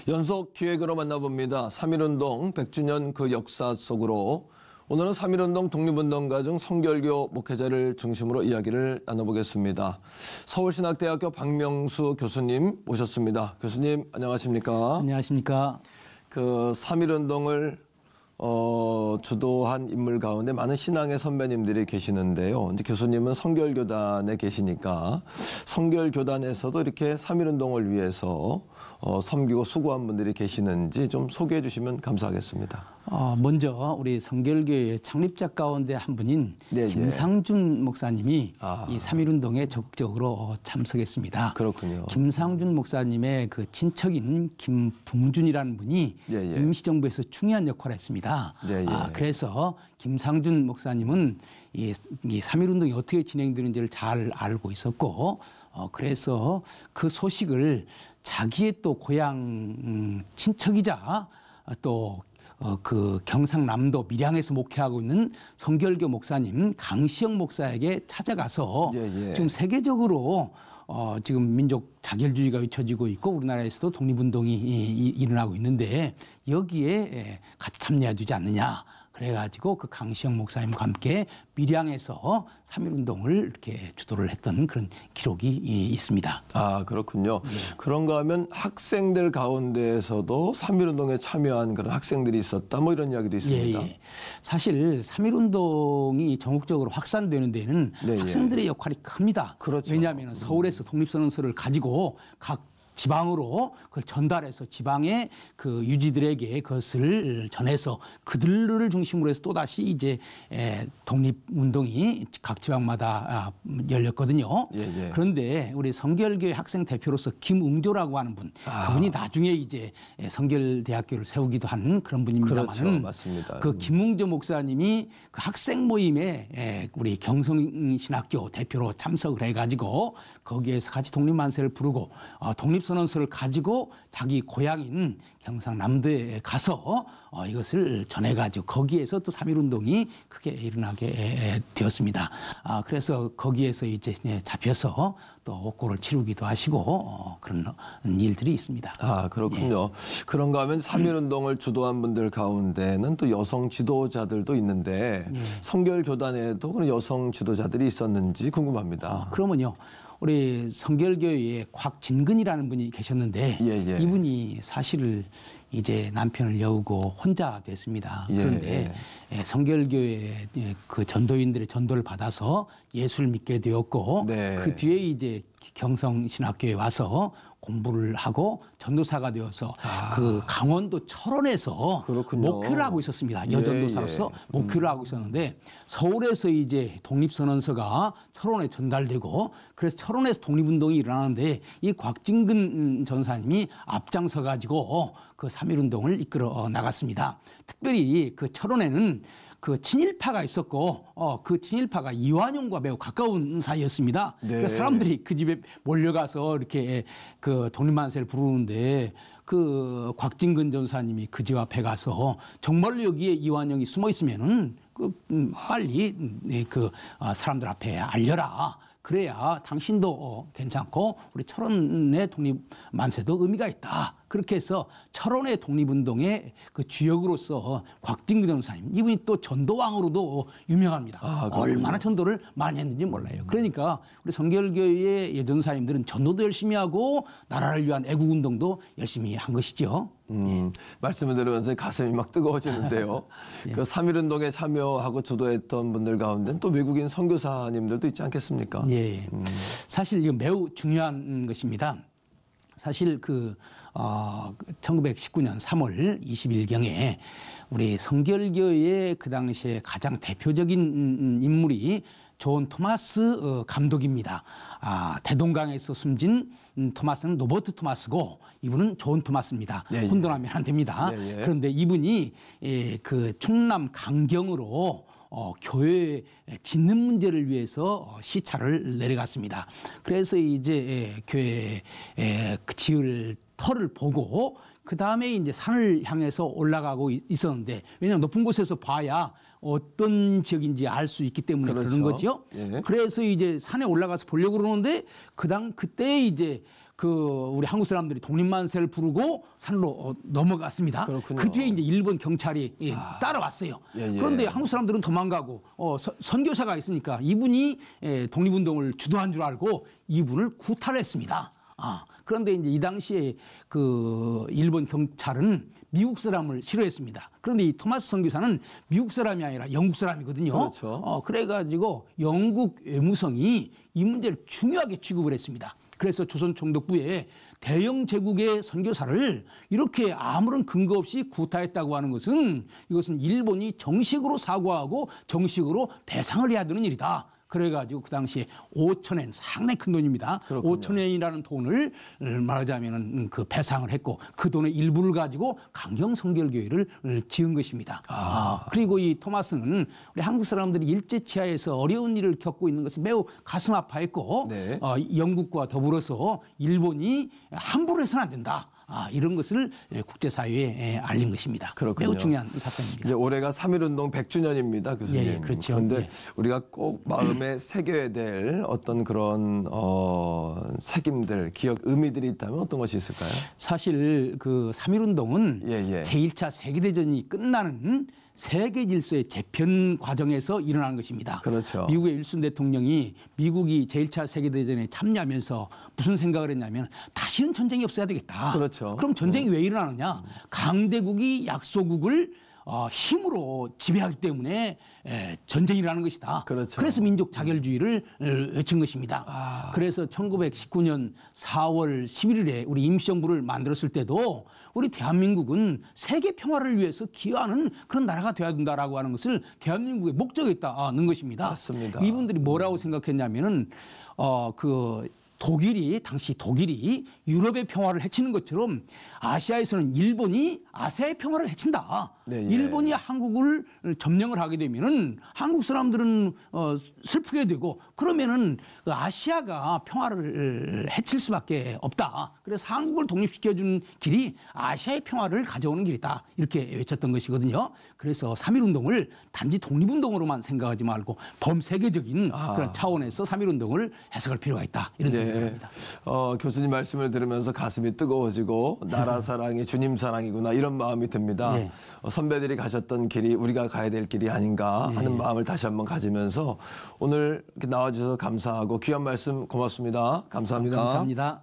연속 기획으로 만나봅니다. 3.1운동 100주년 그 역사 속으로 오늘은 3.1운동 독립운동가 중 성결교 목회자를 중심으로 이야기를 나눠보겠습니다. 서울신학대학교 박명수 교수님 모셨습니다. 교수님 안녕하십니까? 안녕하십니까? 그 3.1운동을 주도한 인물 가운데 많은 신앙의 선배님들이 계시는데요. 이제 교수님은 성결교단에 계시니까 성결교단에서도 이렇게 3.1운동을 위해서 섬기고 수고한 분들이 계시는지 좀 소개해 주시면 감사하겠습니다. 먼저 우리 성결교의 창립자 가운데 한 분인 김상준 목사님이 이 3.1운동에 적극적으로 참석했습니다. 그렇군요. 김상준 목사님의 그 친척인 김붕준이라는 분이 임시정부에서 중요한 역할을 했습니다. 그래서 김상준 목사님은 이 3.1운동이 어떻게 진행되는지를 잘 알고 있었고 그래서 그 소식을 자기의 또 고향 친척이자 또 그 경상남도 밀양에서 목회하고 있는 성결교 목사님 강시영 목사에게 찾아가서 지금 세계적으로 지금 민족 자결주의가 외쳐지고 있고 우리나라에서도 독립운동이 일어나고 있는데 여기에 같이 참여해 주지 않느냐. 그래가지고 그 강시영 목사님과 함께 밀양에서 3.1운동을 이렇게 주도를 했던 그런 기록이 있습니다. 아, 그렇군요. 그런가 하면 학생들 가운데에서도 3.1운동에 참여한 그런 학생들이 있었다. 뭐 이런 이야기도 있습니다. 사실 3.1운동이 전국적으로 확산되는 데는 학생들의 역할이 큽니다. 그렇죠. 왜냐하면 서울에서 독립선언서를 가지고 각 지방으로 그걸 전달해서 지방의 그 유지들에게 그것을 전해서 그들을 중심으로 해서 또다시 이제 독립운동이 각 지방마다 열렸거든요. 그런데 우리 성결교회 학생 대표로서 김응조라고 하는 분, 그분이 나중에 이제 성결대학교를 세우기도 한 그런 분입니다만, 그렇죠. 맞습니다. 그 김응조 목사님이 그 학생 모임에 우리 경성신학교 대표로 참석을 해가지고 거기에서 같이 독립만세를 부르고 독립선언서를 가지고 자기 고향인 경상남도에 가서 이것을 전해가지고 거기에서 또 3.1운동이 크게 일어나게 되었습니다. 그래서 거기에서 이제 잡혀서 또 옥고를 치르기도 하시고 그런 일들이 있습니다. 아, 그렇군요. 그런가 하면 3.1운동을 주도한 분들 가운데는 또 여성 지도자들도 있는데 성결교단에도 그런 여성 지도자들이 있었는지 궁금합니다. 그러면요. 우리 성결교회에 곽진근이라는 분이 계셨는데 이분이 사실 이제 남편을 여우고 혼자 됐습니다. 그런데 성결교회 그 전도인들의 전도를 받아서 예수를 믿게 되었고 그 뒤에 이제 경성신학교에 와서 공부를 하고 전도사가 되어서 그 강원도 철원에서 목회를 하고 있었습니다. 여전도사로서 목회를 하고 있었는데 서울에서 이제 독립선언서가 철원에 전달되고 그래서 철원에서 독립운동이 일어나는데 이 곽진근 전사님이 앞장서 가지고 그 3.1운동을 이끌어 나갔습니다. 특별히 그 철원에는 그 친일파가 있었고 그 친일파가 이완용과 매우 가까운 사이였습니다. 그래서 사람들이 그 집에 몰려가서 이렇게 그 독립만세를 부르는데 그 곽진근 전사님이 그 집 앞에 가서 정말로 여기에 이완용이 숨어 있으면은 빨리 그 사람들 앞에 알려라. 그래야 당신도 괜찮고 우리 철원의 독립만세도 의미가 있다. 그렇게 해서 철원의 독립운동의 그 주역으로서 곽진근 전사님 이분이 또 전도왕으로도 유명합니다. 얼마나 전도를 많이 했는지 몰라요. 그러니까 우리 성결교회의 예전사님들은 전도도 열심히 하고 나라를 위한 애국운동도 열심히 한 것이죠. 말씀을 들으면서 가슴이 막 뜨거워지는데요. 그 3.1운동에 참여하고 주도했던 분들 가운데는 또 외국인 선교사님들도 있지 않겠습니까? 사실 이거 매우 중요한 것입니다. 사실 1919년 3월 20일경에 우리 성결교회의 그 당시에 가장 대표적인 인물이 존 토마스 감독입니다. 대동강에서 숨진 토마스는 노버트 토마스고 이분은 존 토마스입니다. 혼돈하면 안 됩니다. 그런데 이분이 그 충남 강경으로 교회 짓는 문제를 위해서 시차를 내려갔습니다. 그래서 이제 교회 그 지을 터를 보고 그 다음에 이제 산을 향해서 올라가고 있었는데 왜냐하면 높은 곳에서 봐야 어떤 지역인지 알 수 있기 때문에 그러는 거죠. 그래서 이제 산에 올라가서 보려고 그러는데 그때 이제 우리 한국 사람들이 독립만세를 부르고 산으로 넘어갔습니다. 그렇군요. 그 뒤에 이제 일본 경찰이 따라왔어요. 그런데 한국 사람들은 도망가고 선교사가 있으니까 이분이 독립운동을 주도한 줄 알고 이분을 구타했습니다. 그런데 이제 이 당시에 그 일본 경찰은 미국 사람을 싫어했습니다. 그런데 이 토마스 선교사는 미국 사람이 아니라 영국 사람이거든요. 그렇죠. 그래가지고 영국 외무성이 이 문제를 중요하게 취급을 했습니다. 그래서 조선 총독부에 대영 제국의 선교사를 이렇게 아무런 근거 없이 구타했다고 하는 것은 이것은 일본이 정식으로 사과하고 정식으로 배상을 해야 되는 일이다. 그래가지고 그 당시에 5,000엔 상당히 큰 돈입니다. 그렇군요. 5,000엔이라는 돈을 말하자면은 그 배상을 했고 그 돈의 일부를 가지고 강경성결교회를 지은 것입니다. 그리고 이 토마스는 우리 한국 사람들이 일제치하에서 어려운 일을 겪고 있는 것을 매우 가슴 아파했고 네. 영국과 더불어서 일본이 함부로 해서는 안 된다. 이런 것을 국제사회에 알린 것입니다. 그렇군요. 매우 중요한 사건입니다. 이제 올해가 3.1운동 100주년입니다, 교수님. 예, 그렇죠. 그런데 예. 우리가 꼭 마음에 새겨야 될 어떤 그런 책임들, 기억, 의미들이 있다면 어떤 것이 있을까요? 사실 그 3.1운동은 예. 제1차 세계대전이 끝나는 세계 질서의 재편 과정에서 일어난 것입니다. 그렇죠. 미국의 윌슨 대통령이 미국이 제1차 세계대전에 참여하면서 무슨 생각을 했냐면 다시는 전쟁이 없어야 되겠다. 그렇죠. 그럼 전쟁이 왜 일어나느냐? 강대국이 약소국을 힘으로 지배하기 때문에 전쟁이 일어나는 것이다. 그렇죠. 그래서 민족 자결주의를 외친 것입니다. 그래서 1919년 4월 11일에 우리 임시정부를 만들었을 때도 우리 대한민국은 세계 평화를 위해서 기여하는 그런 나라가 되어야 된다라고 하는 것을 대한민국의 목적에 있다는 것입니다. 맞습니다. 이분들이 뭐라고 생각했냐면은 당시 독일이 유럽의 평화를 해치는 것처럼 아시아에서는 일본이 아시아의 평화를 해친다. 네, 예. 일본이 한국을 점령을 하게 되면은 한국 사람들은 슬프게 되고 그러면은 아시아가 평화를 해칠 수밖에 없다. 그래서 한국을 독립시켜주는 길이 아시아의 평화를 가져오는 길이다. 이렇게 외쳤던 것이거든요. 그래서 3.1운동을 단지 독립운동으로만 생각하지 말고 범세계적인 그런 차원에서 3.1운동을 해석할 필요가 있다. 이런 생각입니다. 교수님 말씀을 들으면서 가슴이 뜨거워지고 나라 사랑이 주님 사랑이구나 이런 마음이 듭니다. 네. 선배들이 가셨던 길이 우리가 가야 될 길이 아닌가 하는 마음을 다시 한번 가지면서 오늘 이렇게 나와주셔서 감사하고 귀한 말씀 고맙습니다. 감사합니다. 감사합니다.